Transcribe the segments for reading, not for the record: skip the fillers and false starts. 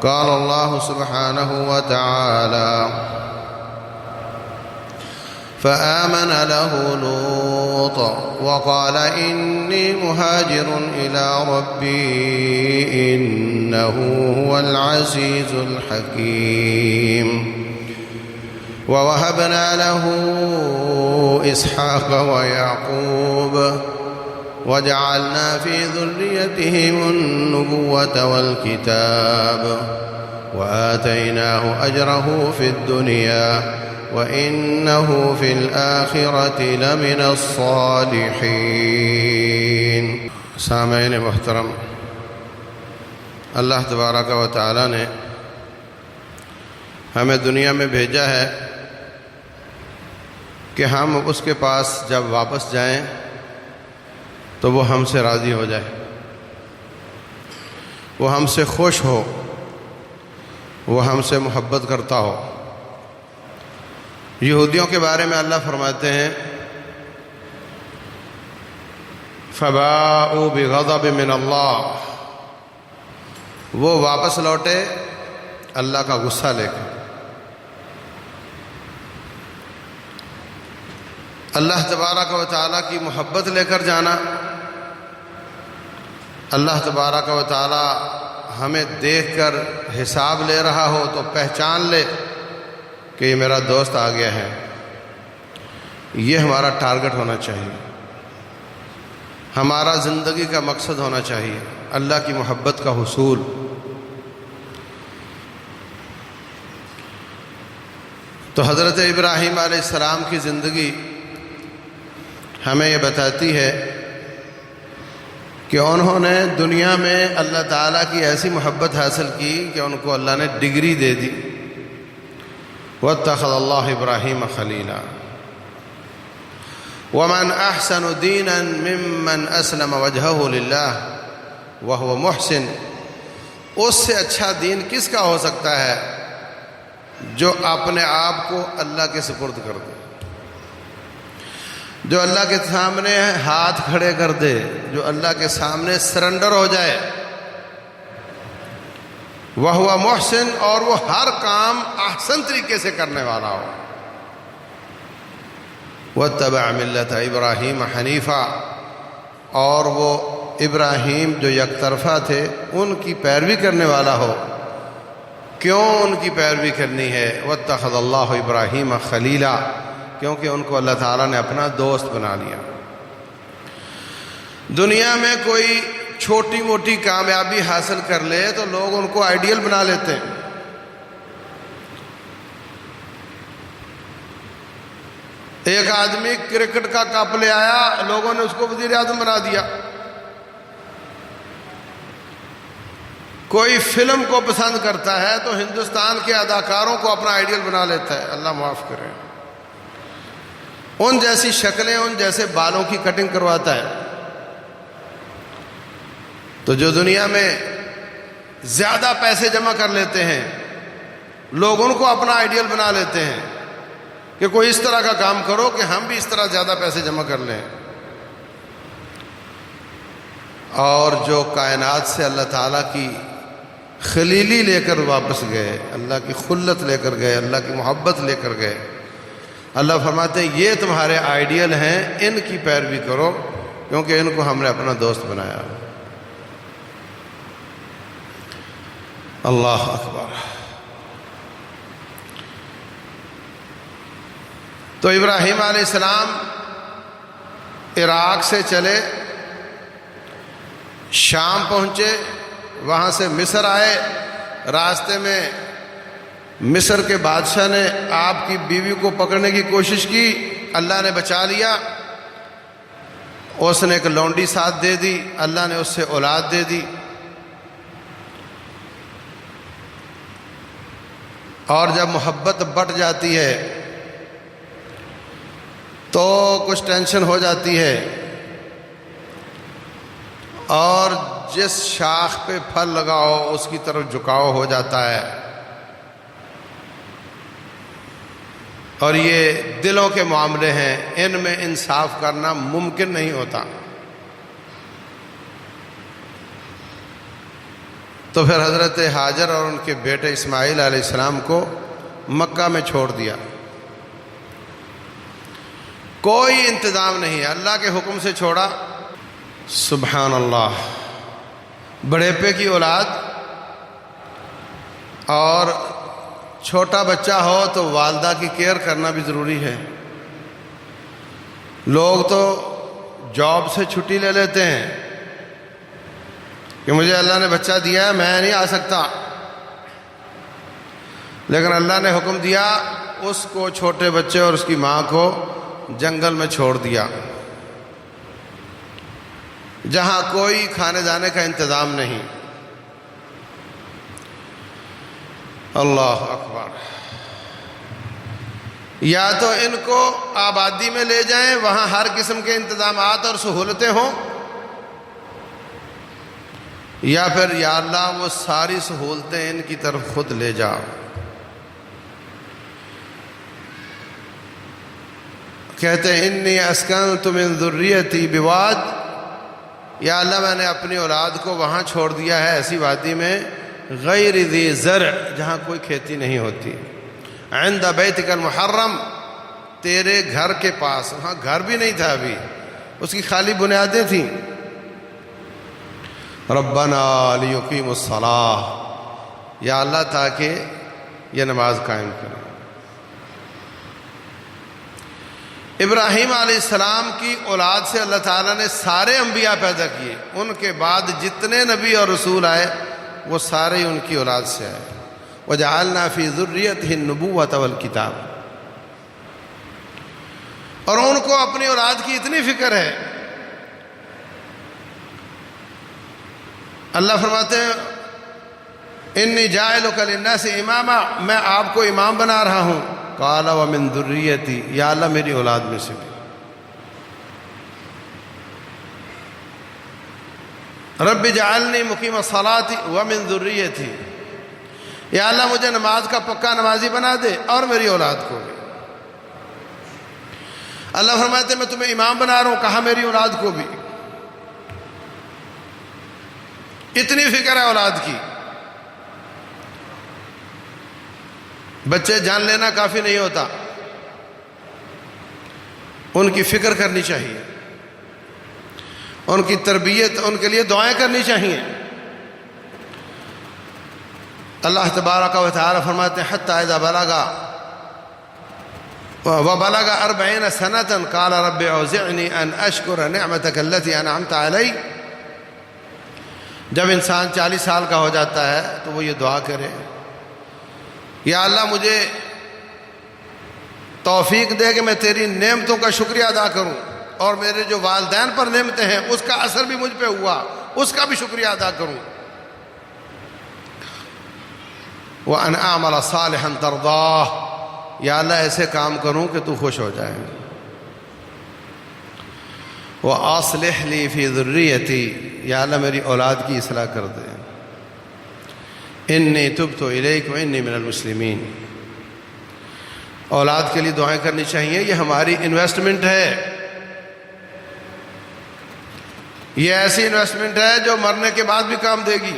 قال الله سبحانه وتعالى: فآمن له لوط وقال إني مهاجر إلى ربي إنه هو العزيز الحكيم. ووهبنا له إسحاق ويعقوب وجعلنا في ذريتهم النبوة والكتاب وآتيناه أجره في الدنيا وإنه في الآخرة لمن الصالحين. سامعین محترم، اللہ تبارک و تعالی نے ہمیں دنیا میں بھیجا ہے کہ ہم اس کے پاس جب واپس جائیں تو وہ ہم سے راضی ہو جائے، وہ ہم سے خوش ہو، وہ ہم سے محبت کرتا ہو۔ یہودیوں کے بارے میں اللہ فرماتے ہیں: فَبَاءُوا بِغَضَبٍ مِّنَ اللَّهِ، وہ واپس لوٹے اللہ کا غصہ لے کر۔ اللہ تبارک و تعالیٰ کی محبت لے کر جانا، اللہ تبارک و تعالیٰ ہمیں دیکھ کر حساب لے رہا ہو تو پہچان لے کہ یہ میرا دوست آ گیا ہے، یہ ہمارا ٹارگٹ ہونا چاہیے، ہمارا زندگی کا مقصد ہونا چاہیے، اللہ کی محبت کا حصول۔ تو حضرت ابراہیم علیہ السلام کی زندگی ہمیں یہ بتاتی ہے کہ انہوں نے دنیا میں اللہ تعالیٰ کی ایسی محبت حاصل کی کہ ان کو اللہ نے ڈگری دے دی۔ وَاتَّخَذَ اللَّهُ إِبْرَاهِيمَ خَلِيلًا وَمَنْ أَحْسَنُ دِينًا مِّمَّنْ أَسْلَمَ وَجْهَهُ لِلَّهِ وَهُوَ مُحْسِنٌ، اس سے اچھا دین کس کا ہو سکتا ہے جو اپنے آپ کو اللہ کے سپرد کر دے، جو اللہ کے سامنے ہاتھ کھڑے کر دے، جو اللہ کے سامنے سرنڈر ہو جائے۔ وَهُوَ مُحْسِنٌ، اور وہ ہر کام احسن طریقے سے کرنے والا ہو۔ وَاتَّبَعَ مِلَّةَ إِبْرَاهِيمَ حَنِيفًا، اور وہ ابراہیم جو یک طرفہ تھے ان کی پیروی کرنے والا ہو۔ کیوں ان کی پیروی کرنی ہے؟ وَاتَّخَذَ اللَّهُ إِبْرَاهِيمَ خَلِيلًا، کیونکہ ان کو اللہ تعالیٰ نے اپنا دوست بنا لیا۔ دنیا میں کوئی چھوٹی موٹی کامیابی حاصل کر لے تو لوگ ان کو آئیڈیل بنا لیتے ہیں۔ ایک آدمی کرکٹ کا کپ لے آیا، لوگوں نے اس کو وزیر اعظم بنا دیا۔ کوئی فلم کو پسند کرتا ہے تو ہندوستان کے اداکاروں کو اپنا آئیڈیل بنا لیتا ہے، اللہ معاف کرے، ان جیسی شکلیں، ان جیسے بالوں کی کٹنگ کرواتا ہے۔ تو جو دنیا میں زیادہ پیسے جمع کر لیتے ہیں لوگ ان کو اپنا آئیڈیل بنا لیتے ہیں کہ کوئی اس طرح کا کام کرو کہ ہم بھی اس طرح زیادہ پیسے جمع کر لیں۔ اور جو کائنات سے اللہ تعالیٰ کی خلیلی لے کر واپس گئے، اللہ کی خلت لے کر گئے، اللہ کی محبت لے کر گئے، اللہ فرماتے ہیں یہ تمہارے آئیڈیل ہیں، ان کی پیروی کرو کیونکہ ان کو ہم نے اپنا دوست بنایا۔ اللہ اکبر۔ تو ابراہیم علیہ السلام عراق سے چلے، شام پہنچے، وہاں سے مصر آئے۔ راستے میں مصر کے بادشاہ نے آپ کی بیوی کو پکڑنے کی کوشش کی، اللہ نے بچا لیا۔ اس نے ایک لونڈی ساتھ دے دی، اللہ نے اس سے اولاد دے دی۔ اور جب محبت بٹ جاتی ہے تو کچھ ٹینشن ہو جاتی ہے، اور جس شاخ پہ پھل لگاؤ اس کی طرف جھکاؤ ہو جاتا ہے۔ اور یہ دلوں کے معاملے ہیں، ان میں انصاف کرنا ممکن نہیں ہوتا۔ تو پھر حضرت ہاجر اور ان کے بیٹے اسماعیل علیہ السلام کو مکہ میں چھوڑ دیا. کوئی انتظام نہیں، اللہ کے حکم سے چھوڑا. سبحان اللہ. بڑھیپے کی اولاد اور چھوٹا بچہ ہو تو والدہ کی کیئر کرنا بھی ضروری ہے. لوگ تو جاب سے چھٹی لے لیتے ہیں کہ مجھے اللہ نے بچہ دیا ہے، میں نہیں آ سکتا، لیکن اللہ نے حکم دیا اس کو، چھوٹے بچے اور اس کی ماں کو جنگل میں چھوڑ دیا جہاں کوئی کھانے جانے کا انتظام نہیں. اللہ اکبر. یا تو ان کو آبادی میں لے جائیں، وہاں ہر قسم کے انتظامات اور سہولتیں ہوں، یا پھر یا اللہ وہ ساری سہولتیں ان کی طرف خود لے جاؤ. کہتے ہیں انی اسکنت من ذریتی بواد، یا اللہ میں نے اپنی اولاد کو وہاں چھوڑ دیا ہے ایسی وادی میں، غیر ذی زرع، جہاں کوئی کھیتی نہیں ہوتی، عند بیتک المحرم، تیرے گھر کے پاس. وہاں گھر بھی نہیں تھا ابھی، اس کی خالی بنیادیں تھیں. ربنا لیقیموا الصلاۃ، یا اللہ تاکہ یہ نماز قائم کریں. ابراہیم علیہ السلام کی اولاد سے اللہ تعالیٰ نے سارے انبیاء پیدا کیے. ان کے بعد جتنے نبی اور رسول آئے وہ سارے ان کی اولاد سے آئے. وجعلنا فی ذریتہ النبوۃ والکتاب. اور ان کو اپنی اولاد کی اتنی فکر ہے. اللہ فرماتے ہیں انی جاعلک للناس اماما، میں آپ کو امام بنا رہا ہوں. قال ومن ذریتی، یا اللہ میری اولاد میں سے بھی. رب اجعلنی مقیم الصلاۃ ومن ذریتی، یا اللہ مجھے نماز کا پکا نمازی بنا دے اور میری اولاد کو بھی. اللہ فرماتے ہیں میں تمہیں امام بنا رہا ہوں، کہا میری اولاد کو بھی. اتنی فکر ہے اولاد کی. بچے جان لینا کافی نہیں ہوتا، ان کی فکر کرنی چاہیے، ان کی تربیت، ان کے لیے دعائیں کرنی چاہیے. اللہ تبارک و تعالی فرماتے ہیں حتی اذا بلغ 40 سنة قال رب اوزعنی ان اشکر نعمتک التي انعمت علی. جب انسان 40 سال کا ہو جاتا ہے تو وہ یہ دعا کرے، یا اللہ مجھے توفیق دے کہ میں تیری نعمتوں کا شکریہ ادا کروں، اور میرے جو والدین پر نعمتیں ہیں اس کا اثر بھی مجھ پہ ہوا، اس کا بھی شکریہ ادا کروں. وَأَنْ أَعْمَلَ صَالِحًا تَرْضَاهُ، یا اللہ ایسے کام کروں کہ تو خوش ہو جائے. وَأَصْلِحْ لِي فِي ذُرِّيَّتِي، یا اللہ میری اولاد کی اصلاح کر دے. انی تبت الیک وانی من المسلمین. اولاد کے لیے دعائیں کرنی چاہیے. یہ ہماری انویسٹمنٹ ہے، یہ ایسی انویسٹمنٹ ہے جو مرنے کے بعد بھی کام دے گی.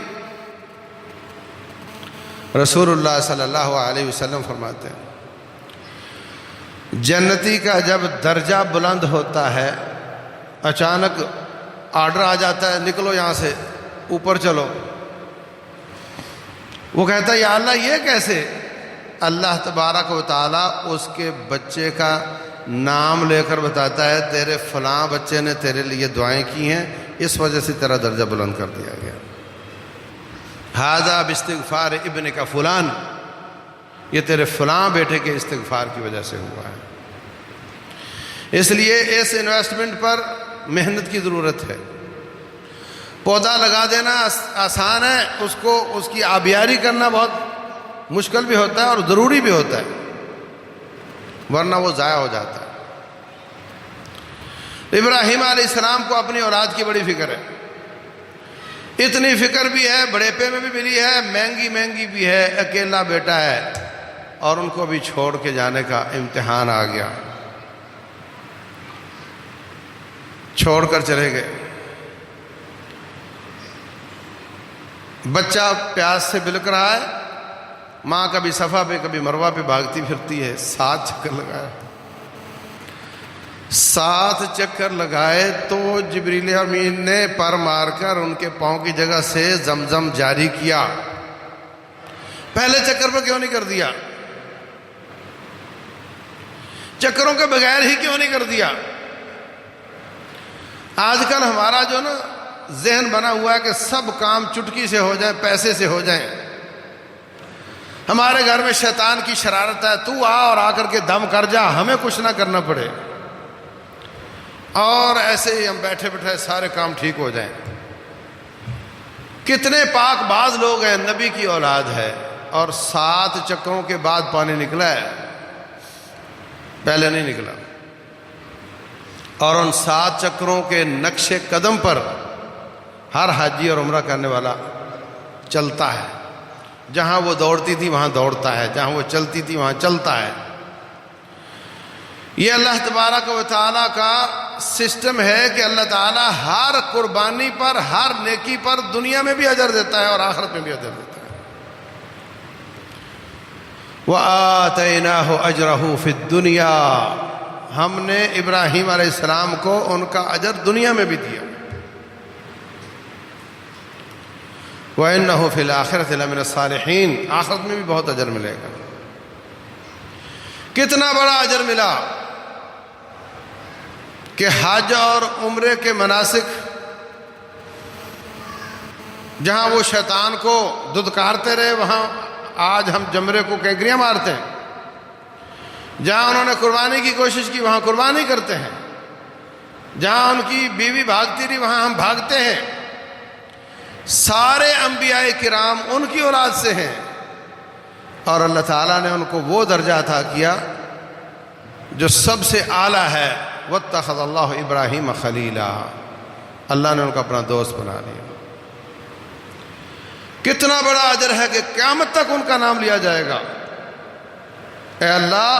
رسول اللہ صلی اللہ علیہ وسلم فرماتے ہیں جنتی کا جب درجہ بلند ہوتا ہے، اچانک آرڈر آ جاتا ہے نکلو یہاں سے، اوپر چلو. وہ کہتا ہے یا اللہ یہ کیسے؟ اللہ تبارک و تعالیٰ اس کے بچے کا نام لے کر بتاتا ہے تیرے فلاں بچے نے تیرے لیے دعائیں کی ہیں، اس وجہ سے تیرا درجہ بلند کر دیا گیا. ھذا باستغفار ابنک فلان، یہ تیرے فلاں بیٹے کے استغفار کی وجہ سے ہوا ہے. اس لیے اس انویسٹمنٹ پر محنت کی ضرورت ہے. پودا لگا دینا آسان ہے، اس کی آبیاری کرنا بہت مشکل بھی ہوتا ہے اور ضروری بھی ہوتا ہے، ورنہ وہ ضائع ہو جاتا ہے. ابراہیم علیہ السلام کو اپنی اولاد کی بڑی فکر ہے. اتنی فکر بھی ہے، بڑھیپے میں بھی ملی ہے، مہنگی بھی ہے، اکیلا بیٹا ہے، اور ان کو بھی چھوڑ کے جانے کا امتحان آ گیا. چھوڑ کر چلے گئے. بچہ پیاس سے بلک رہا ہے، ماں کبھی صفا پہ کبھی مروہ پہ بھاگتی پھرتی ہے، 7 چکر لگائے، 7 چکر لگائے تو جبریل امین نے پر مار کر ان کے پاؤں کی جگہ سے زمزم جاری کیا۔ پہلے چکر پہ کیوں نہیں کر دیا؟ چکروں کے بغیر ہی کیوں نہیں کر دیا؟ آج کل ہمارا جو نا ذہن بنا ہوا ہے کہ سب کام چٹکی سے ہو جائیں، پیسے سے ہو جائیں۔ ہمارے گھر میں شیطان کی شرارت ہے، تو آ اور آ کر کے دم کر جا، ہمیں کچھ نہ کرنا پڑے، اور ایسے ہی ہم بیٹھے بیٹھے سارے کام ٹھیک ہو جائیں۔ کتنے پاک باز لوگ ہیں، نبی کی اولاد ہے، اور 7 چکروں کے بعد پانی نکلا ہے، پہلے نہیں نکلا۔ اور ان 7 چکروں کے نقش قدم پر ہر حاجی اور عمرہ کرنے والا چلتا ہے۔ جہاں وہ دوڑتی تھی وہاں دوڑتا ہے، جہاں وہ چلتی تھی وہاں چلتا ہے۔ یہ اللہ تبارک و تعالیٰ کا سسٹم ہے کہ اللہ تعالیٰ ہر قربانی پر، ہر نیکی پر دنیا میں بھی اجر دیتا ہے اور آخرت میں بھی اجر دیتا ہے۔ وَآتَيْنَاهُ أَجْرَهُ فِي الدُّنْيَا، ہم نے ابراہیم علیہ السلام کو ان کا اجر دنیا میں بھی دیا۔ وَإِنَّهُ فِي الْآخِرَةِ لَمِنَ الصَّالِحِينَ، آخرت میں بھی بہت اجر ملے گا۔ کتنا بڑا اجر ملا کہ حج اور عمرے کے مناسک، جہاں وہ شیطان کو دھتکارتے رہے وہاں آج ہم جمرے کو کینکریاں مارتے ہیں۔ جہاں انہوں نے قربانی کی کوشش کی وہاں قربانی کرتے ہیں۔ جہاں ان کی بیوی بھاگتی رہی وہاں ہم بھاگتے ہیں۔ سارے انبیاء کرام ان کی اولاد سے ہیں، اور اللہ تعالیٰ نے ان کو وہ درجہ عطا کیا جو سب سے اعلیٰ ہے۔ واتخذ اللہ ابراہیم خلیلا، اللہ نے ان کو اپنا دوست بنا لیا۔ کتنا بڑا اجر ہے کہ قیامت تک ان کا نام لیا جائے گا۔ اے اللہ،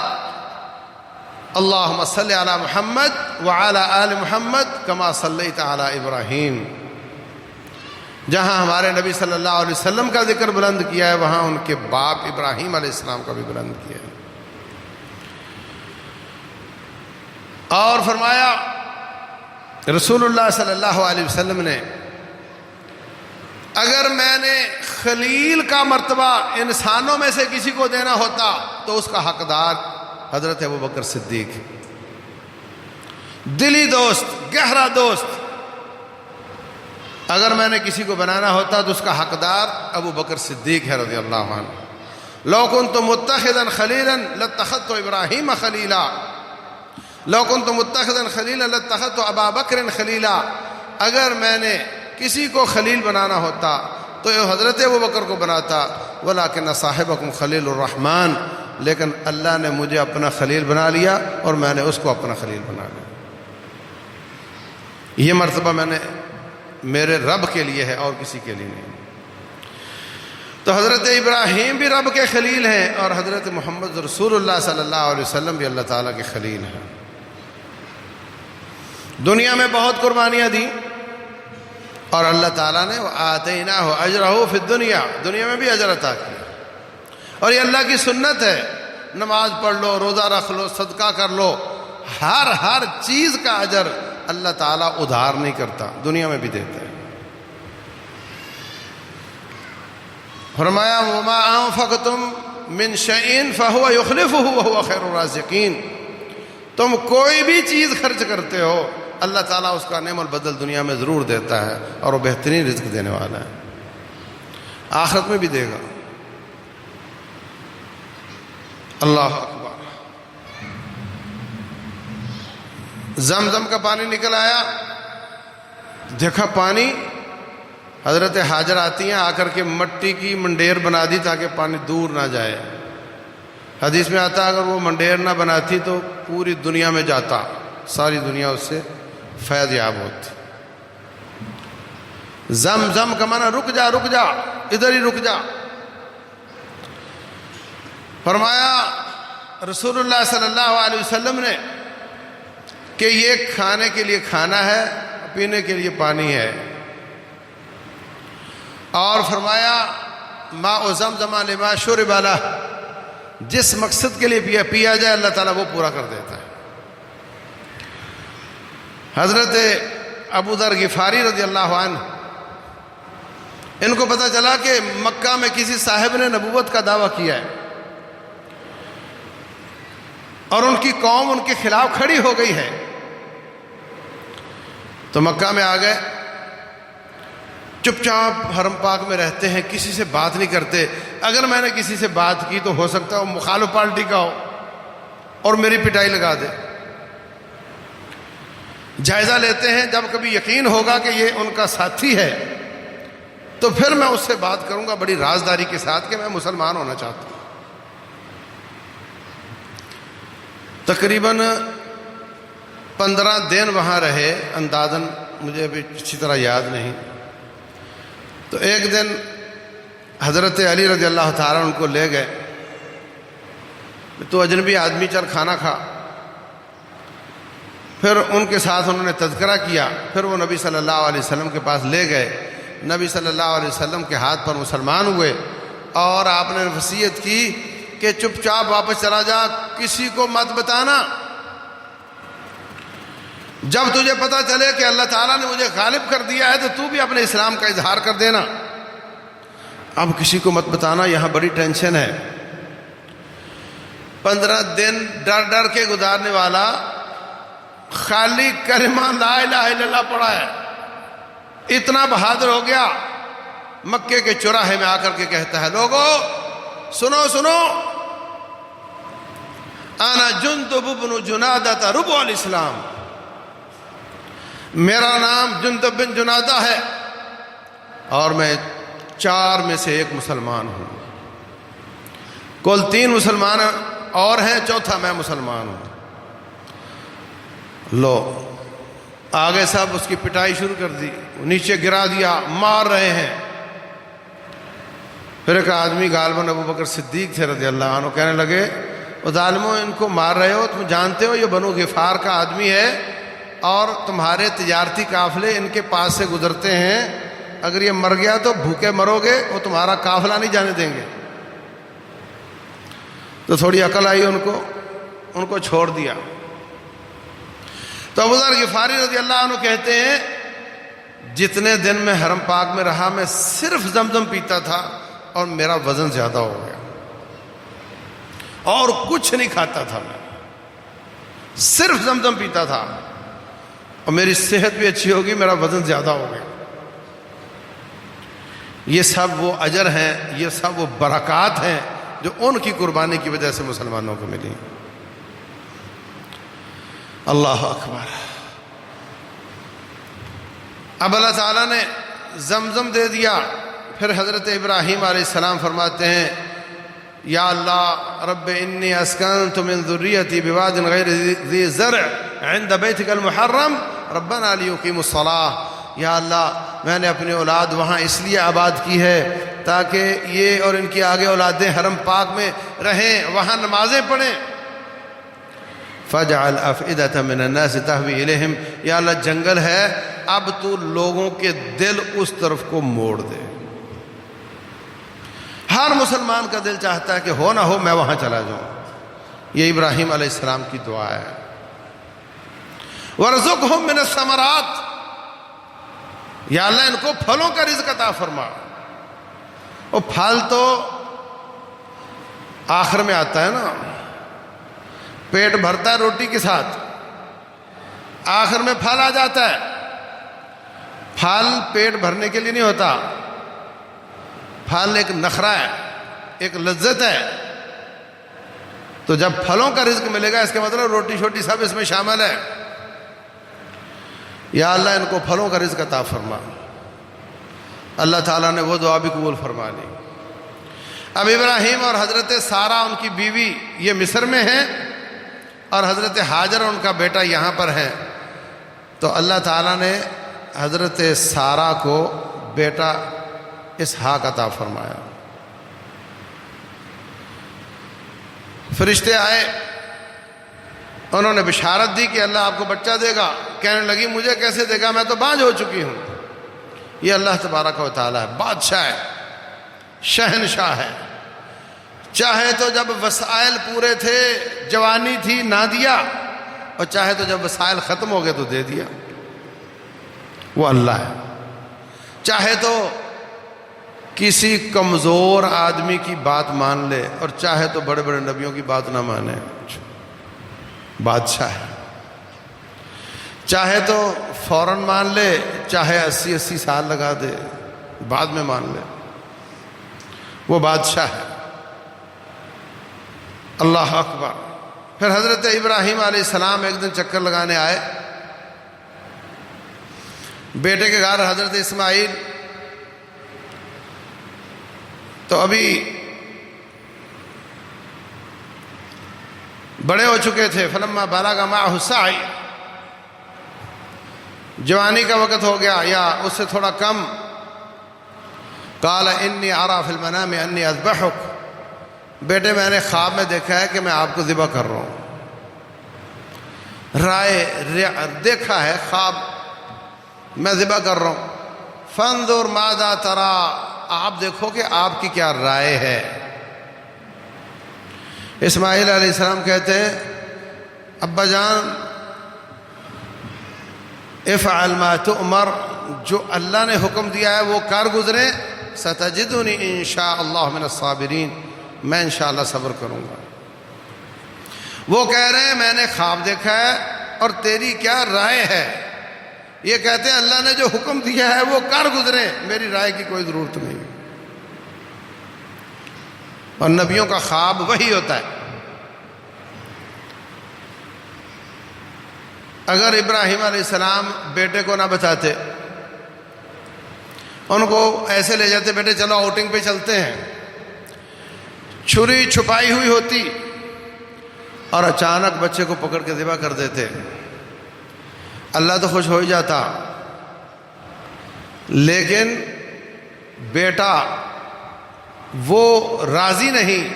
اللہم صلی علی محمد وعلی آل محمد کما صلیت علی ابراہیم، جہاں ہمارے نبی صلی اللہ علیہ وسلم کا ذکر بلند کیا ہے وہاں ان کے باپ ابراہیم علیہ السلام کا بھی بلند کیا ہے۔ اور فرمایا رسول اللہ صلی اللہ علیہ وسلم نے، اگر میں نے خلیل کا مرتبہ انسانوں میں سے کسی کو دینا ہوتا تو اس کا حقدار حضرت ابوبکر صدیق، دلی دوست، گہرا دوست۔ اگر میں نے کسی کو بنانا ہوتا تو اس کا حقدار ابو بکر صدیق ہے رضی اللہ عنہ۔ لو كنت متخذا خلیلا لاتخذت ابراہیم خلیلا، لو كنت متخذا خلیلا لاتخذت ابا بکر خلیلا، اگر میں نے کسی کو خلیل بنانا ہوتا تو حضرت ابو بکر کو بناتا، ولکن صاحبکم خلیل الرحمن، لیکن اللہ نے مجھے اپنا خلیل بنا لیا اور میں نے اس کو اپنا خلیل بنا لیا۔ یہ مرتبہ میں نے میرے رب کے لیے ہے اور کسی کے لیے نہیں۔ تو حضرت ابراہیم بھی رب کے خلیل ہیں، اور حضرت محمد رسول اللہ صلی اللہ علیہ وسلم بھی اللہ تعالیٰ کے خلیل ہیں۔ دنیا میں بہت قربانیاں دیں، اور اللہ تعالیٰ نے آتیناہ اجرہ فی الدنیا، دنیا میں بھی اجر عطا کیا۔ اور یہ اللہ کی سنت ہے، نماز پڑھ لو، روزہ رکھ لو، صدقہ کر لو، ہر چیز کا اجر اللہ تعالیٰ ادھار نہیں کرتا، دنیا میں بھی دیتا ہے۔ فرمایا وما انفقتم من شیء فہو یخلفہ وہو خیر الرازقین، تم کوئی بھی چیز خرچ کرتے ہو اللہ تعالیٰ اس کا نعم البدل دنیا میں ضرور دیتا ہے، اور وہ بہترین رزق دینے والا ہے، آخرت میں بھی دے گا۔ اللہ اکبر۔ زمزم کا پانی نکل آیا، دیکھا پانی، حضرت حاجر آتی ہیں، آ کر کے مٹی کی منڈیر بنا دی تاکہ پانی دور نہ جائے۔ حدیث میں آتا اگر وہ منڈیر نہ بناتی تو پوری دنیا میں جاتا، ساری دنیا اس سے فیض یاب ہوتی۔ زمزم کا معنی رک جا، رک جا، ادھر ہی رک جا۔ فرمایا رسول اللہ صلی اللہ علیہ وسلم نے کہ یہ کھانے کے لیے کھانا ہے، پینے کے لیے پانی ہے، اور فرمایا ماء زمزم لما شرب لہ، جس مقصد کے لیے پیا جائے اللہ تعالیٰ وہ پورا کر دیتا ہے۔ حضرت ابو ذر غفاری رضی اللہ عنہ، ان کو پتہ چلا کہ مکہ میں کسی صاحب نے نبوت کا دعویٰ کیا ہے اور ان کی قوم ان کے خلاف کھڑی ہو گئی ہے، تو مکہ میں آ گئے، چپ چاپ حرم پاک میں رہتے ہیں، کسی سے بات نہیں کرتے۔ اگر میں نے کسی سے بات کی تو ہو سکتا ہے وہ مخالف پارٹی کا ہو اور میری پٹائی لگا دے۔ جائزہ لیتے ہیں، جب کبھی یقین ہوگا کہ یہ ان کا ساتھی ہے تو پھر میں اس سے بات کروں گا بڑی رازداری کے ساتھ کہ میں مسلمان ہونا چاہتا ہوں۔ تقریباً 15 دن وہاں رہے، اندازاً مجھے ابھی اچھی طرح یاد نہیں۔ تو ایک دن حضرت علی رضی اللہ تعالیٰ ان کو لے گئے، تو اجنبی آدمی چل کھانا کھا، پھر ان کے ساتھ انہوں نے تذکرہ کیا، پھر وہ نبی صلی اللہ علیہ وسلم کے پاس لے گئے، نبی صلی اللہ علیہ وسلم کے ہاتھ پر مسلمان ہوئے، اور آپ نے وصیت کی کہ چپ چاپ واپس چلا جا، کسی کو مت بتانا، جب تجھے پتہ چلے کہ اللہ تعالیٰ نے مجھے غالب کر دیا ہے تو بھی اپنے اسلام کا اظہار کر دینا، اب کسی کو مت بتانا، یہاں بڑی ٹینشن ہے۔ 15 دن ڈر ڈر کے گزارنے والا خالی کلمہ لا الہ الا اللہ پڑھا ہے، اتنا بہادر ہو گیا، مکے کے چوراہے میں آ کر کے کہتا ہے لوگو سنو سنو، انا جندب بن جنادہ ربع الاسلام، میرا نام جندب بن جنادہ ہے اور میں 4 میں سے 1 مسلمان ہوں، کل 3 مسلمان اور ہیں، چوتھا میں مسلمان ہوں۔ لو آگے سب اس کی پٹائی شروع کر دی، نیچے گرا دیا، مار رہے ہیں۔ پھر ایک آدمی غالباً ابو بکر صدیق تھے رضی اللہ عنہ، کہنے لگے او ظالموں، ان کو مار رہے ہو، تم جانتے ہو یہ بنو غفار کا آدمی ہے اور تمہارے تجارتی قافلے ان کے پاس سے گزرتے ہیں، اگر یہ مر گیا تو بھوکے مرو گے، وہ تمہارا قافلہ نہیں جانے دیں گے۔ تو تھوڑی عقل آئی ان کو چھوڑ دیا۔ تو ابو ذر غفاری رضی اللہ عنہ کہتے ہیں جتنے دن میں حرم پاک میں رہا میں صرف زمزم پیتا تھا اور میرا وزن زیادہ ہو گیا، اور کچھ نہیں کھاتا تھا، میں صرف زمزم پیتا تھا اور میری صحت بھی اچھی ہوگی، میرا وزن زیادہ ہو گیا۔ یہ سب وہ اجر ہیں، یہ سب وہ برکات ہیں جو ان کی قربانی کی وجہ سے مسلمانوں کو ملی۔ اللہ اکبر۔ اب اللہ تعالیٰ نے زمزم دے دیا، پھر حضرت ابراہیم علیہ السلام فرماتے ہیں یا اللہ رب انی اسکنت من ذریتی بواد غیر ذی زرع عند بیتک المحرم ربنا لیقیموا الصلاۃ، یا اللہ میں نے اپنی اولاد وہاں اس لیے آباد کی ہے تاکہ یہ اور ان کی آگے اولادیں حرم پاک میں رہیں، وہاں نمازیں پڑھیں۔ فَجْعَلْ أَفْئِدَةً مِّنَ النَّاسِ تَهْوِي إِلَيْهِمْ، یا اللہ جنگل ہے، اب تو لوگوں کے دل اس طرف کو موڑ دے۔ ہر مسلمان کا دل چاہتا ہے کہ ہو نہ ہو میں وہاں چلا جاؤں۔ یہ ابراہیم علیہ السلام کی دعا ہے۔ وَارْزُقْهُم مِّنَ الثَّمَرَاتِ، یا اللہ ان کو پھلوں کا رزق عطا فرما۔ اور پھل تو آخر میں آتا ہے نا، پیٹ بھرتا ہے روٹی کے ساتھ، آخر میں پھل آ جاتا ہے۔ پھل پیٹ بھرنے کے لیے نہیں ہوتا، پھل ایک نخرہ ہے، ایک لذت ہے۔ تو جب پھلوں کا رزق ملے گا اس کا مطلب روٹی شوٹی سب اس میں شامل ہے۔ یا اللہ ان کو پھلوں کا رزق عطا فرما۔ اللہ تعالیٰ نے وہ دعا بھی قبول فرما لی۔ اب ابراہیم اور حضرت سارہ ان کی بیوی یہ مصر میں ہیں اور حضرت حاجر ان کا بیٹا یہاں پر ہے، تو اللہ تعالیٰ نے حضرت سارہ کو بیٹا اسحاق عطا فرمایا۔ فرشتے آئے، انہوں نے بشارت دی کہ اللہ آپ کو بچہ دے گا۔ کہنے لگی مجھے کیسے دے گا، میں تو بانجھ ہو چکی ہوں۔ یہ اللہ تبارک و تعالی ہے، بادشاہ ہے، شہنشاہ ہے۔ چاہے تو جب وسائل پورے تھے جوانی تھی نہ دیا، اور چاہے تو جب وسائل ختم ہو گئے تو دے دیا، وہ اللہ ہے۔ چاہے تو کسی کمزور آدمی کی بات مان لے، اور چاہے تو بڑے بڑے نبیوں کی بات نہ مانے، بادشاہ ہے۔ چاہے تو فوراً مان لے، چاہے 80 سال لگا دے، بعد میں مان لے، وہ بادشاہ ہے۔ اللہ اکبر۔ پھر حضرت ابراہیم علیہ السلام ایک دن چکر لگانے آئے بیٹے کے گھر، حضرت اسماعیل تو ابھی بڑے ہو چکے تھے۔ فلما بلغ معه السعی، جوانی کا وقت ہو گیا یا اس سے تھوڑا کم۔ قال انی ارى فی المنام انی اذبحک، بیٹے میں نے خواب میں دیکھا ہے کہ میں آپ کو ذبح کر رہا ہوں۔ رائے دیکھا ہے، خواب میں ذبح کر رہا ہوں۔ فانظر ماذا ترى، آپ دیکھو کہ آپ کی کیا رائے ہے۔ اسماعیل علیہ السلام کہتے ہیں ابا جان افعل ما تؤمر، جو اللہ نے حکم دیا ہے وہ کر گزرے، ستجدنی انشاء اللہ من الصابرین، میں انشاءاللہ صبر کروں گا۔ وہ کہہ رہے ہیں میں نے خواب دیکھا ہے اور تیری کیا رائے ہے؟ یہ کہتے ہیں اللہ نے جو حکم دیا ہے وہ کر گزرے، میری رائے کی کوئی ضرورت نہیں۔ اور نبیوں کا خواب وہی ہوتا ہے۔ اگر ابراہیم علیہ السلام بیٹے کو نہ بتاتے، ان کو ایسے لے جاتے بیٹے چلو آؤٹنگ پہ چلتے ہیں، چھری چھپائی ہوئی ہوتی اور اچانک بچے کو پکڑ کے ذبح کر دیتے، اللہ تو خوش ہو ہی جاتا، لیکن بیٹا وہ راضی نہیں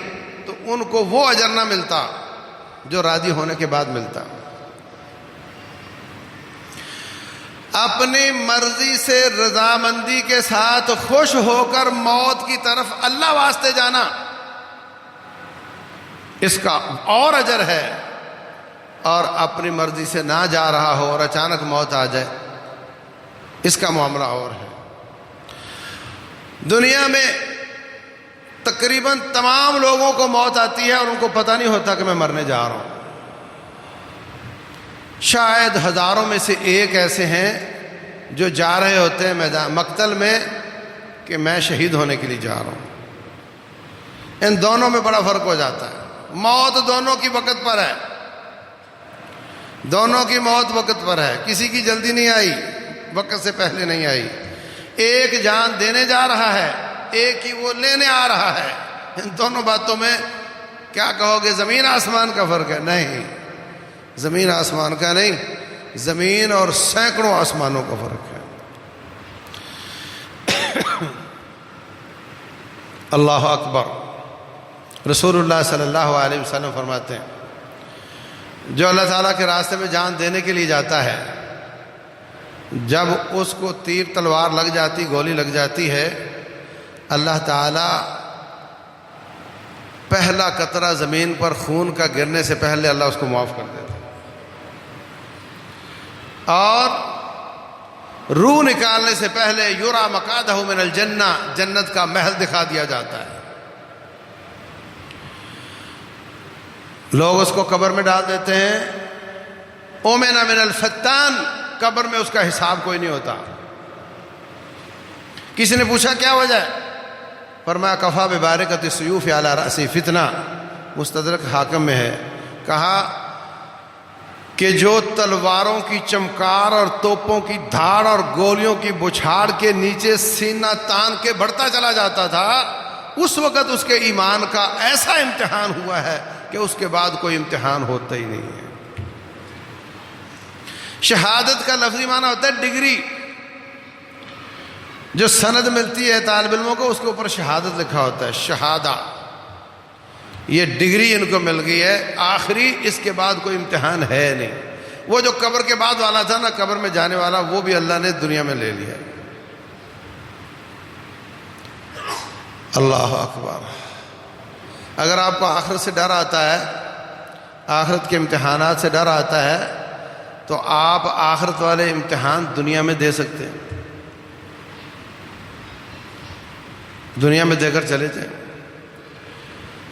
تو ان کو وہ اجر نہ ملتا جو راضی ہونے کے بعد ملتا۔ اپنی مرضی سے رضامندی کے ساتھ خوش ہو کر موت کی طرف اللہ واسطے جانا، اس کا اور اجر ہے، اور اپنی مرضی سے نہ جا رہا ہو اور اچانک موت آ جائے، اس کا معاملہ اور ہے۔ دنیا میں تقریباً تمام لوگوں کو موت آتی ہے اور ان کو پتہ نہیں ہوتا کہ میں مرنے جا رہا ہوں۔ شاید ہزاروں میں سے ایک ایسے ہیں جو جا رہے ہوتے ہیں میدان مقتل میں کہ میں شہید ہونے کے لیے جا رہا ہوں۔ ان دونوں میں بڑا فرق ہو جاتا ہے۔ موت دونوں کی وقت پر ہے، دونوں کی موت وقت پر ہے، کسی کی جلدی نہیں آئی، وقت سے پہلے نہیں آئی۔ ایک جان دینے جا رہا ہے، ایک ہی وہ لینے آ رہا ہے۔ ان دونوں باتوں میں کیا کہو گے زمین آسمان کا فرق ہے؟ نہیں، زمین آسمان کا نہیں، زمین اور سینکڑوں آسمانوں کا فرق ہے۔ اللہ اکبر۔ رسول اللہ صلی اللہ علیہ وسلم فرماتے ہیں جو اللہ تعالیٰ کے راستے میں جان دینے کے لیے جاتا ہے، جب اس کو تیر تلوار لگ جاتی، گولی لگ جاتی ہے، اللہ تعالیٰ پہلا قطرہ زمین پر خون کا گرنے سے پہلے اللہ اس کو معاف کر دیتا، اور روح نکالنے سے پہلے یرا مقعدہ من الجنہ، جنت کا محل دکھا دیا جاتا ہے۔ لوگ اس کو قبر میں ڈال دیتے ہیں، اومنا من الفتان، قبر میں اس کا حساب کوئی نہیں ہوتا۔ کسی نے پوچھا کیا وجہ ہے؟ فرمایا کفا ببارکۃ السیوف علی رأس فتنہ، مستدرک حاکم میں ہے، کہا کہ جو تلواروں کی چمکار اور توپوں کی دھاڑ اور گولیوں کی بچھاڑ کے نیچے سینہ تان کے بڑھتا چلا جاتا تھا، اس وقت اس کے ایمان کا ایسا امتحان ہوا ہے کہ اس کے بعد کوئی امتحان ہوتا ہی نہیں ہے۔ شہادت کا لفظی معنی ہوتا ہے ڈگری، جو سند ملتی ہے طالب علموں کو اس کے اوپر شہادت لکھا ہوتا ہے، شہادہ، یہ ڈگری ان کو مل گئی ہے، آخری، اس کے بعد کوئی امتحان ہے نہیں۔ وہ جو قبر کے بعد والا تھا نا، قبر میں جانے والا، وہ بھی اللہ نے دنیا میں لے لیا۔ اللہ اکبر. اگر آپ کو آخرت سے ڈر آتا ہے، آخرت کے امتحانات سے ڈر آتا ہے، تو آپ آخرت والے امتحان دنیا میں دے سکتے ہیں. دنیا میں دے کر چلے جائیں.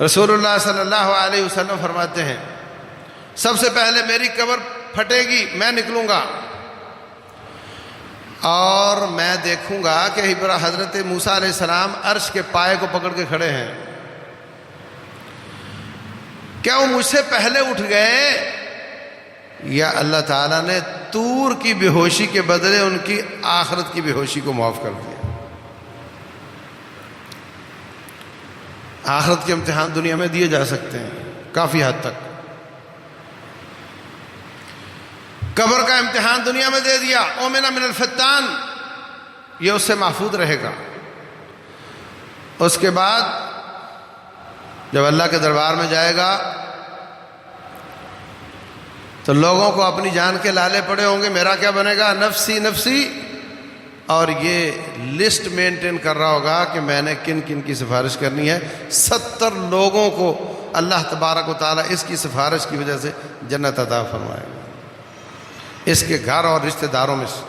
رسول اللہ صلی اللہ علیہ وسلم فرماتے ہیں سب سے پہلے میری قبر پھٹے گی، میں نکلوں گا اور میں دیکھوں گا کہ حضرت موسیٰ علیہ السلام عرش کے پائے کو پکڑ کے کھڑے ہیں. کیا وہ مجھ سے پہلے اٹھ گئے یا اللہ تعالیٰ نے طور کی بے ہوشی کے بدلے ان کی آخرت کی بے ہوشی کو معاف کر دیا؟ آخرت کے امتحان دنیا میں دیے جا سکتے ہیں کافی حد تک. قبر کا امتحان دنیا میں دے دیا، اومن من الفتان، یہ اس سے محفوظ رہے گا. اس کے بعد جب اللہ کے دربار میں جائے گا تو لوگوں کو اپنی جان کے لالے پڑے ہوں گے، میرا کیا بنے گا، نفسی نفسی، اور یہ لسٹ مینٹین کر رہا ہوگا کہ میں نے کن کن کی سفارش کرنی ہے. 70 لوگوں کو اللہ تبارک و تعالیٰ اس کی سفارش کی وجہ سے جنت عطا فرمائے گا، اس کے گھر اور رشتہ داروں میں سے.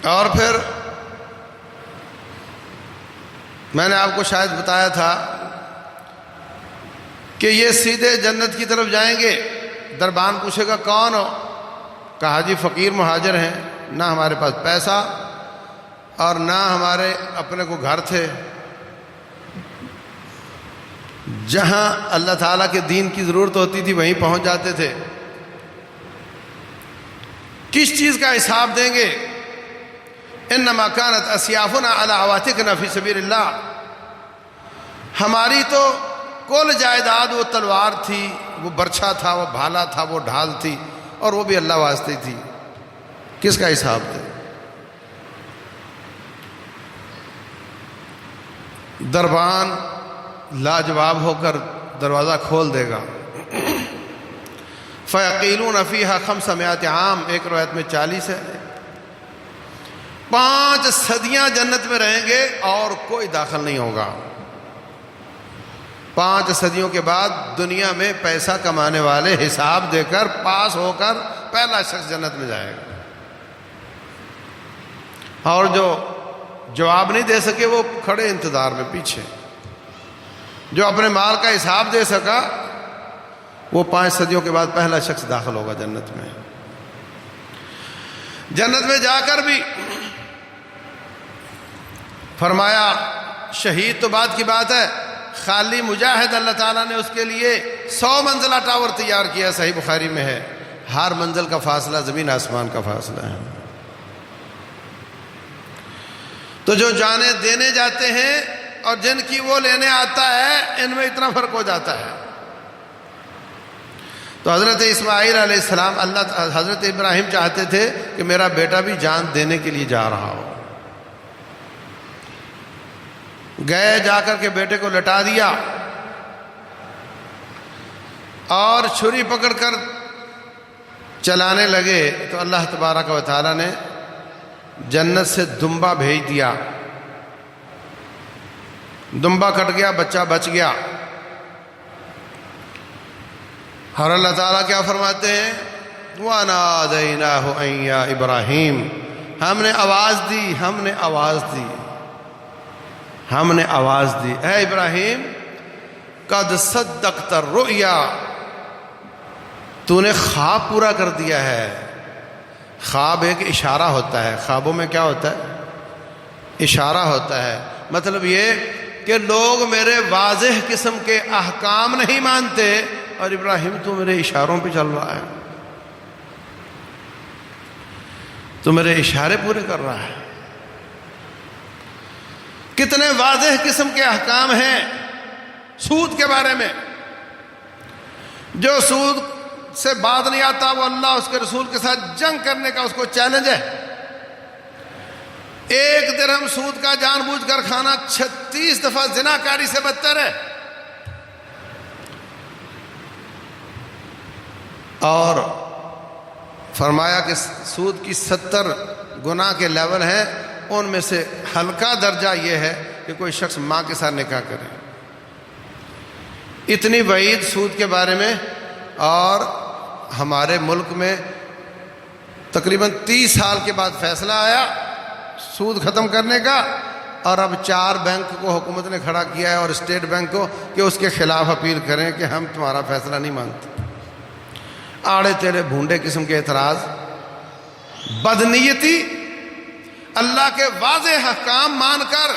اور پھر میں نے آپ کو شاید بتایا تھا کہ یہ سیدھے جنت کی طرف جائیں گے. دربان پوچھے گا کون ہو؟ کہا جی فقیر مہاجر ہیں، نہ ہمارے پاس پیسہ اور نہ ہمارے اپنے کو گھر تھے. جہاں اللہ تعالیٰ کے دین کی ضرورت ہوتی تھی وہیں پہنچ جاتے تھے. کس چیز کا حساب دیں گے؟ انما كانت اسیافنا علی عواتقنا فی سبیل اللہ. ہماری تو کل جائیداد وہ تلوار تھی، وہ برچھا تھا، وہ بھالا تھا، وہ ڈھال تھی، اور وہ بھی اللہ واسطے تھی. کس کا حساب دیں؟ دربان لاجواب ہو کر دروازہ کھول دے گا. فَيَقِيلُونَ فِيهَا 500 عام، ایک روایت میں 40 ہے. 5 صدیاں جنت میں رہیں گے اور کوئی داخل نہیں ہوگا. 5 صدیوں کے بعد دنیا میں پیسہ کمانے والے حساب دے کر پاس ہو کر پہلا شخص جنت میں جائے گا، اور جو جواب نہیں دے سکے وہ کھڑے انتظار میں پیچھے. جو اپنے مال کا حساب دے سکا وہ 5 صدیوں کے بعد پہلا شخص داخل ہوگا جنت میں. جنت میں جا کر بھی فرمایا شہید تو بات کی بات ہے، خالی مجاہد اللہ تعالیٰ نے اس کے لیے 100 منزلہ ٹاور تیار کیا. صحیح بخاری میں ہے، ہر منزل کا فاصلہ زمین آسمان کا فاصلہ ہے. تو جو جانیں دینے جاتے ہیں اور جن کی وہ لینے آتا ہے، ان میں اتنا فرق ہو جاتا ہے. تو حضرت اسماعیل علیہ السلام، حضرت ابراہیم چاہتے تھے کہ میرا بیٹا بھی جان دینے کے لیے جا رہا ہو. گئے، جا کر کے بیٹے کو لٹا دیا اور چھری پکڑ کر چلانے لگے تو اللہ تبارک و تعالیٰ نے جنت سے دمبا بھیج دیا. دمبا کٹ گیا، بچہ بچ گیا. اور اللہ تعالیٰ کیا فرماتے ہیں؟ وَنَادَيْنَاهُ أَن يَا إِبْرَاهِيمُ، ہم نے آواز دی، ہم نے آواز دی، ہم نے آواز دی، اے ابراہیم قد صدقت الرؤیا، تو نے خواب پورا کر دیا ہے. خواب ایک اشارہ ہوتا ہے. خوابوں میں کیا ہوتا ہے؟ اشارہ ہوتا ہے. مطلب یہ کہ لوگ میرے واضح قسم کے احکام نہیں مانتے اور ابراہیم تو میرے اشاروں پہ چل رہا ہے، تو میرے اشارے پورے کر رہا ہے. کتنے واضح قسم کے احکام ہیں سود کے بارے میں. جو سود سے بات نہیں آتا وہ اللہ اس کے رسول کے ساتھ جنگ کرنے کا اس کو چیلنج ہے. 1 درہم سود کا جان بوجھ کر کھانا 36 دفعہ زناکاری سے بدتر ہے. اور فرمایا کہ سود کی 70 گناہ کے لیول ہیں، ان میں سے ہلکا درجہ یہ ہے کہ کوئی شخص ماں کے ساتھ نکاح کرے۔ اتنی وعید سود کے بارے میں، اور ہمارے ملک میں تقریباً 30 سال کے بعد فیصلہ آیا سود ختم کرنے کا، اور اب 4 بینک کو حکومت نے کھڑا کیا ہے اور اسٹیٹ بینک کو کہ اس کے خلاف اپیل کریں کہ ہم تمہارا فیصلہ نہیں مانتے۔ آڑے تیرے بھونڈے قسم کے اعتراض، بدنیتی، اللہ کے واضح احکام مان کر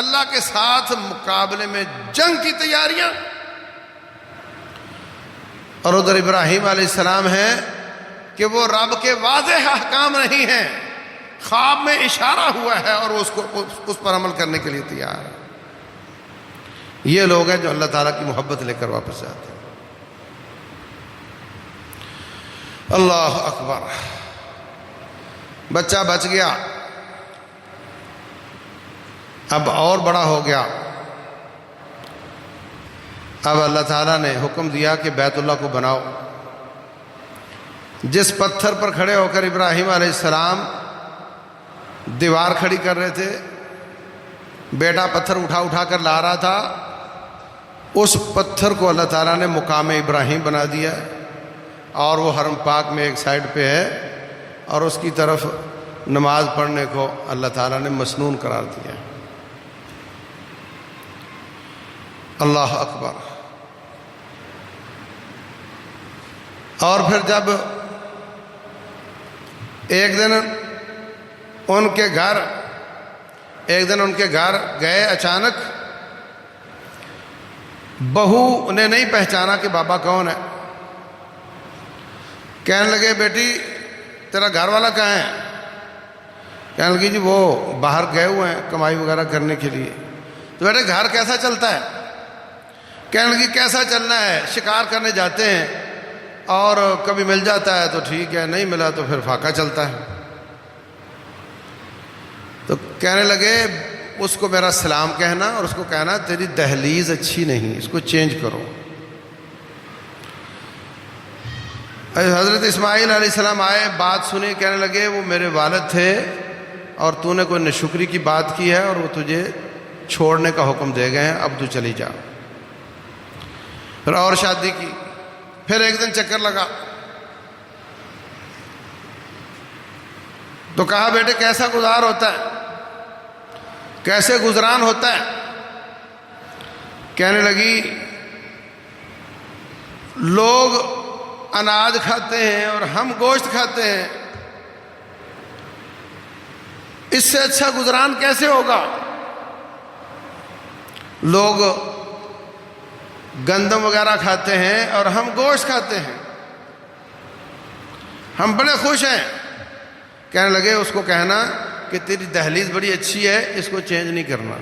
اللہ کے ساتھ مقابلے میں جنگ کی تیاریاں۔ اور ادھر ابراہیم علیہ السلام ہیں کہ وہ رب کے واضح احکام نہیں ہیں، خواب میں اشارہ ہوا ہے اور اس پر عمل کرنے کے لیے تیار ہے۔ یہ لوگ ہیں جو اللہ تعالیٰ کی محبت لے کر واپس جاتے ہیں۔ اللہ اکبر۔ بچہ بچ گیا، اب اور بڑا ہو گیا۔ اب اللہ تعالیٰ نے حکم دیا کہ بیت اللہ کو بناؤ۔ جس پتھر پر کھڑے ہو کر ابراہیم علیہ السلام دیوار کھڑی کر رہے تھے، بیٹا پتھر اٹھا اٹھا کر لا رہا تھا، اس پتھر کو اللہ تعالیٰ نے مقام ابراہیم بنا دیا، اور وہ حرم پاک میں ایک سائڈ پہ ہے، اور اس کی طرف نماز پڑھنے کو اللہ تعالیٰ نے مسنون قرار دیا۔ اللہ اکبر۔ اور پھر جب ایک دن ان کے گھر گئے، اچانک بہو نے نہیں پہچانا کہ بابا کون ہے۔ کہنے لگے بیٹی تیرا گھر والا کہاں ہے؟ کہنے لگی جی وہ باہر گئے ہوئے ہیں کمائی وغیرہ کرنے کے لیے۔ تو بیٹے گھر کیسا چلتا ہے؟ کہنے لگی کیسا چلنا ہے، شکار کرنے جاتے ہیں اور کبھی مل جاتا ہے تو ٹھیک ہے، نہیں ملا تو پھر فاقہ چلتا ہے۔ تو کہنے لگے اس کو میرا سلام کہنا اور اس کو کہنا تیری دہلیز اچھی نہیں، اس کو چینج کرو۔ حضرت اسماعیل علیہ السلام آئے، بات سنی، کہنے لگے وہ میرے والد تھے اور تو نے کوئی ناشکری کی بات کی ہے اور وہ تجھے چھوڑنے کا حکم دے گئے ہیں، اب تو چلی جا۔ پھر اور شادی کی، پھر ایک دن چکر لگا تو کہا بیٹے کیسا گزار ہوتا ہے، کیسے گزران ہوتا ہے؟ کہنے لگی لوگ اناج کھاتے ہیں اور ہم گوشت کھاتے ہیں، اس سے اچھا گزران کیسے ہوگا؟ لوگ گندم وغیرہ کھاتے ہیں اور ہم گوشت کھاتے ہیں، ہم بڑے خوش ہیں۔ کہنے لگے اس کو کہنا کہ تیری دہلیز بڑی اچھی ہے، اس کو چینج نہیں کرنا۔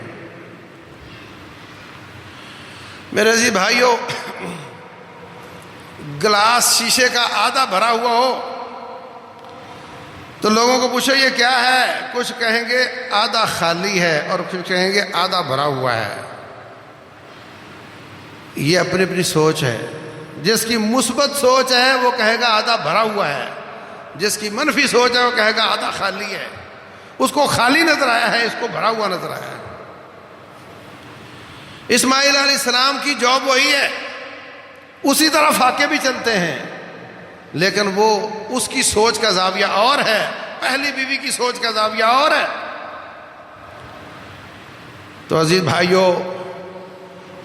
میرے عزیز بھائیو، گلاس شیشے کا آدھا بھرا ہوا ہو تو لوگوں کو پوچھو یہ کیا ہے، کچھ کہیں گے آدھا خالی ہے اور کچھ کہیں گے آدھا بھرا ہوا ہے۔ یہ اپنی اپنی سوچ ہے۔ جس کی مثبت سوچ ہے وہ کہے گا آدھا بھرا ہوا ہے، جس کی منفی سوچ ہے وہ کہے گا آدھا خالی ہے۔ اس کو خالی نظر آیا ہے، اس کو بھرا ہوا نظر آیا ہے۔ اسماعیل علیہ السلام کی جاب وہی ہے، اسی طرح فاقے بھی چلتے ہیں، لیکن وہ اس کی سوچ کا زاویہ اور ہے، پہلی بیوی کی سوچ کا زاویہ اور ہے۔ تو عزیز بھائیو،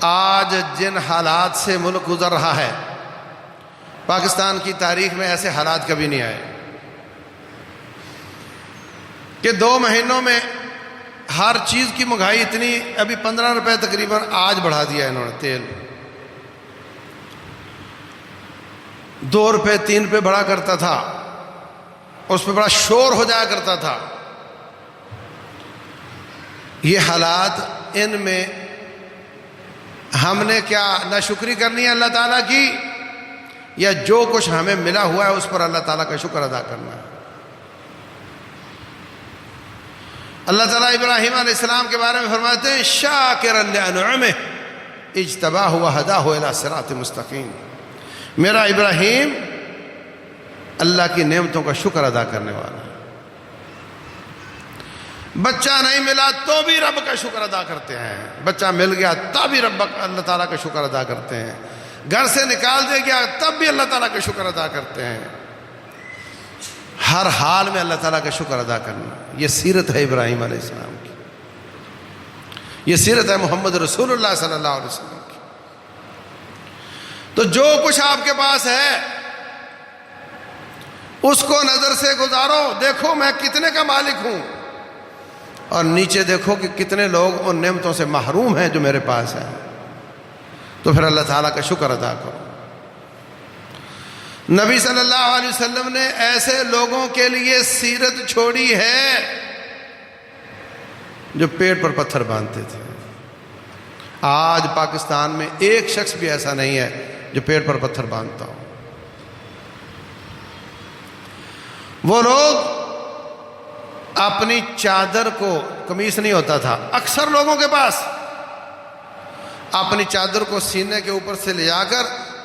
آج جن حالات سے ملک گزر رہا ہے، پاکستان کی تاریخ میں ایسے حالات کبھی نہیں آئے کہ 2 مہینوں میں ہر چیز کی مہنگائی اتنی، ابھی 15 روپے تقریباً آج بڑھا دیا انہوں نے تیل، 2 روپے 3 روپے بڑھا کرتا تھا، اس پہ بڑا شور ہو جایا کرتا تھا۔ یہ حالات، ان میں ہم نے کیا ناشکری کرنی ہے اللہ تعالیٰ کی، یا جو کچھ ہمیں ملا ہوا ہے اس پر اللہ تعالیٰ کا شکر ادا کرنا ہے؟ اللہ تعالیٰ ابراہیم علیہ السلام کے بارے میں فرماتے ہیں شاکرا لانعمہ اجتباہ وہداہ الی صراط مستقیم۔ میرا ابراہیم اللہ کی نعمتوں کا شکر ادا کرنے والا ہے۔ بچہ نہیں ملا تو بھی رب کا شکر ادا کرتے ہیں، بچہ مل گیا تب بھی اللہ تعالیٰ کا شکر ادا کرتے ہیں، گھر سے نکال دے گیا تب بھی اللہ تعالیٰ کا شکر ادا کرتے ہیں۔ ہر حال میں اللہ تعالیٰ کا شکر ادا کرنا، یہ سیرت ہے ابراہیم علیہ السلام کی، یہ سیرت ہے محمد رسول اللہ صلی اللہ علیہ وسلم کی۔ تو جو کچھ آپ کے پاس ہے اس کو نظر سے گزارو، دیکھو میں کتنے کا مالک ہوں، اور نیچے دیکھو کہ کتنے لوگ ان نعمتوں سے محروم ہیں جو میرے پاس ہیں، تو پھر اللہ تعالیٰ کا شکر ادا کرو۔ نبی صلی اللہ علیہ وسلم نے ایسے لوگوں کے لیے سیرت چھوڑی ہے جو پیٹ پر پتھر باندھتے تھے۔ آج پاکستان میں ایک شخص بھی ایسا نہیں ہے جو پیٹ پر پتھر باندھتا ہو۔ وہ لوگ اپنی چادر کو، قمیص نہیں ہوتا تھا اکثر لوگوں کے پاس، اپنی چادر کو سینے کے اوپر سے لے جا کر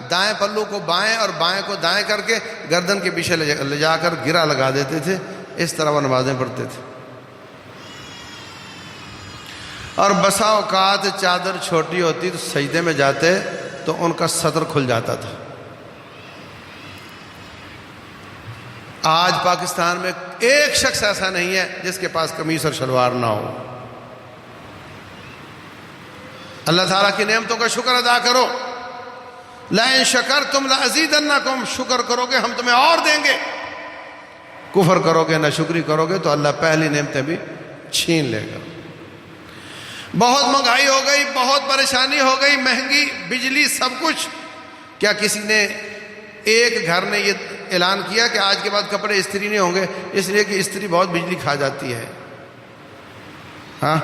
دائیں پلو کو بائیں اور بائیں کو دائیں کر کے گردن کے پیچھے لے جا کر گرا لگا دیتے تھے، اس طرح وہ نمازیں پڑھتے تھے۔ اور بسا اوقات چادر چھوٹی ہوتی تو سجدے میں جاتے تو ان کا سطر کھل جاتا تھا۔ آج پاکستان میں ایک شخص ایسا نہیں ہے جس کے پاس قمیص اور شلوار نہ ہو۔ اللہ تعالیٰ کی نعمتوں کا شکر ادا کرو۔ لَإِن شَكَرْتُمْ لَأَزِيدَنَّكُمْ، شکر کرو گے ہم تمہیں اور دیں گے، کفر کرو گے ناشکری کرو گے تو اللہ پہلی نعمتیں بھی چھین لے گا۔ بہت مہنگائی ہو گئی، بہت پریشانی ہو گئی، مہنگی بجلی سب کچھ، کیا کسی نے ایک گھر نے یہ اعلان کیا کہ آج کے بعد کپڑے استری نہیں ہوں گے اس لیے کہ استری بہت بجلی کھا جاتی ہے؟ ہاں،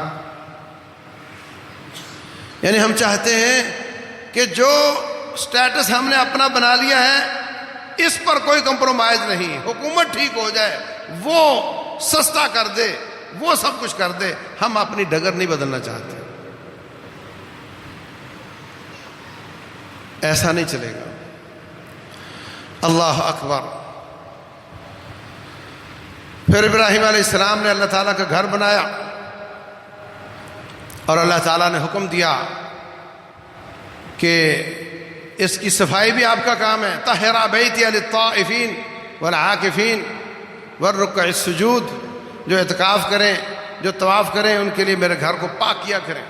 یعنی ہم چاہتے ہیں کہ جو سٹیٹس ہم نے اپنا بنا لیا ہے اس پر کوئی کمپرومائز نہیں، حکومت ٹھیک ہو جائے، وہ سستا کر دے، وہ سب کچھ کر دے، ہم اپنی ڈگر نہیں بدلنا چاہتے۔ ایسا نہیں چلے گا۔ اللہ اکبر۔ پھر ابراہیم علیہ السلام نے اللہ تعالیٰ کا گھر بنایا اور اللہ تعالیٰ نے حکم دیا کہ اس کی صفائی بھی آپ کا کام ہے۔ طہر بیتی للطائفین والعاکفین والرکع السجود، جو اعتکاف کریں، جو طواف کریں، ان کے لیے میرے گھر کو پاک کیا کریں۔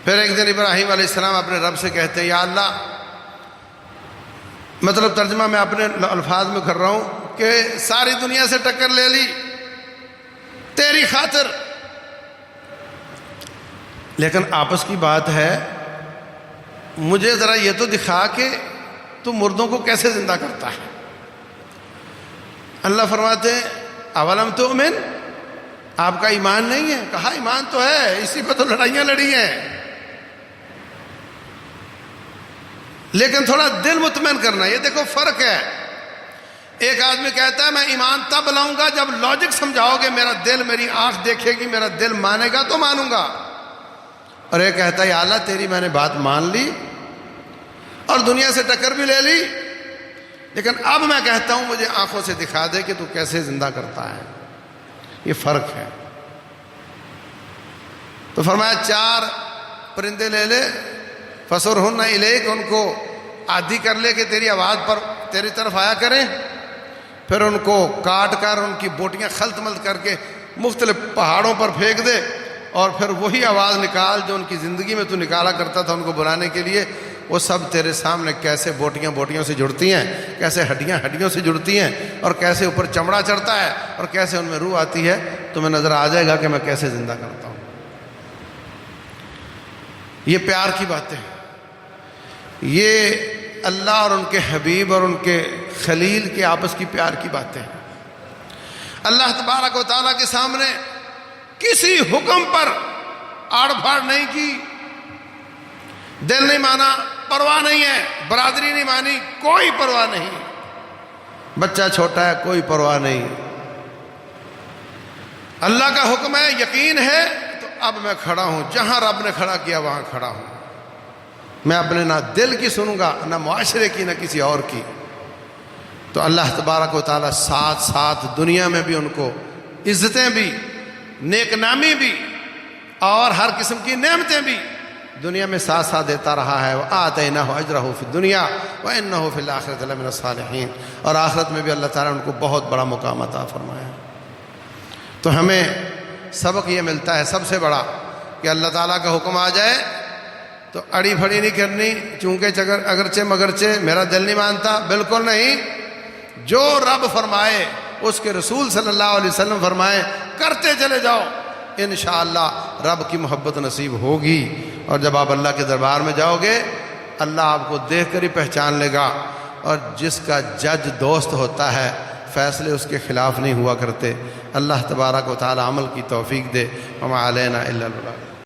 پھر ایک دن ابراہیم علیہ السلام اپنے رب سے کہتے ہیں، یا اللہ، مطلب ترجمہ میں اپنے الفاظ میں کر رہا ہوں کہ ساری دنیا سے ٹکر لے لی تیری خاطر، لیکن آپس کی بات ہے، مجھے ذرا یہ تو دکھا کہ تو مردوں کو کیسے زندہ کرتا ہے۔ اللہ فرماتے ہیں، اولم تؤمن، آپ کا ایمان نہیں ہے؟ کہا ایمان تو ہے، اسی پہ تو لڑائیاں لڑی ہیں، لیکن تھوڑا دل مطمئن کرنا۔ یہ دیکھو فرق ہے، ایک آدمی کہتا ہے میں ایمان تب لاؤں گا جب لاجک سمجھاؤ گے، میرا دل، میری آنکھ دیکھے گی، میرا دل مانے گا تو مانوں گا، اور ایک کہتا ہے یا اللہ تیری میں نے بات مان لی اور دنیا سے ٹکر بھی لے لی، لیکن اب میں کہتا ہوں مجھے آنکھوں سے دکھا دے کہ تو کیسے زندہ کرتا ہے۔ یہ فرق ہے۔ تو فرمایا 4 پرندے لے لے، فَصُرْهُنَّ إِلَيْكَ، ان کو عادی کر لے کہ تیری آواز پر تیری طرف آیا کریں، پھر ان کو کاٹ کر ان کی بوٹیاں خلط ملط کر کے مختلف پہاڑوں پر پھینک دے، اور پھر وہی آواز نکال جو ان کی زندگی میں تو نکالا کرتا تھا ان کو بلانے کے لیے، وہ سب تیرے سامنے کیسے بوٹیاں سے جڑتی ہیں، کیسے ہڈیاں سے جڑتی ہیں، اور کیسے اوپر چمڑا چڑھتا ہے، اور کیسے ان میں روح آتی ہے، تمہیں نظر آ جائے گا کہ میں کیسے زندہ کرتا ہوں۔ یہ پیار کی باتیں، یہ اللہ اور ان کے حبیب اور ان کے خلیل کے آپس کی پیار کی باتیں ہیں۔ اللہ تبارک و تعالیٰ کے سامنے کسی حکم پر آڑ پھاڑ نہیں کی، دل نہیں مانا، پرواہ نہیں ہے، برادری نہیں مانی، کوئی پرواہ نہیں، بچہ چھوٹا ہے کوئی پرواہ نہیں، اللہ کا حکم ہے، یقین ہے، تو اب میں کھڑا ہوں، جہاں رب نے کھڑا کیا وہاں کھڑا ہوں، میں اپنے نہ دل کی سنوں گا، نہ معاشرے کی، نہ کسی اور کی، تو اللہ تبارک و تعالیٰ ساتھ ساتھ دنیا میں بھی ان کو عزتیں بھی، نیک نامی بھی اور ہر قسم کی نعمتیں بھی دنیا میں ساتھ ساتھ دیتا رہا ہے۔ وَآتَيْنَاهُ أَجْرَهُ فِي الدُّنْيَا وَإِنَّهُ فِي الْآخِرَةِ لَمِنَ الصَّالِحِينَ، اور آخرت میں بھی اللہ تعالیٰ نے ان کو بہت بڑا مقام عطا فرمایا۔ تو ہمیں سبق یہ ملتا ہے سب سے بڑا کہ اللہ تعالیٰ کا حکم آ جائے تو اڑی پھڑی نہیں کرنی، چونکہ اگرچہ مگرچہ میرا دل نہیں مانتا، بالکل نہیں۔ جو رب فرمائے، اس کے رسول صلی اللہ علیہ وسلم فرمائے، کرتے چلے جاؤ، انشاءاللہ رب کی محبت نصیب ہوگی۔ اور جب آپ اللہ کے دربار میں جاؤ گے، اللہ آپ کو دیکھ کر ہی پہچان لے گا، اور جس کا جج دوست ہوتا ہے فیصلے اس کے خلاف نہیں ہوا کرتے۔ اللہ تبارک و تعالی عمل کی توفیق دے۔ وما علینا الا البلاغ۔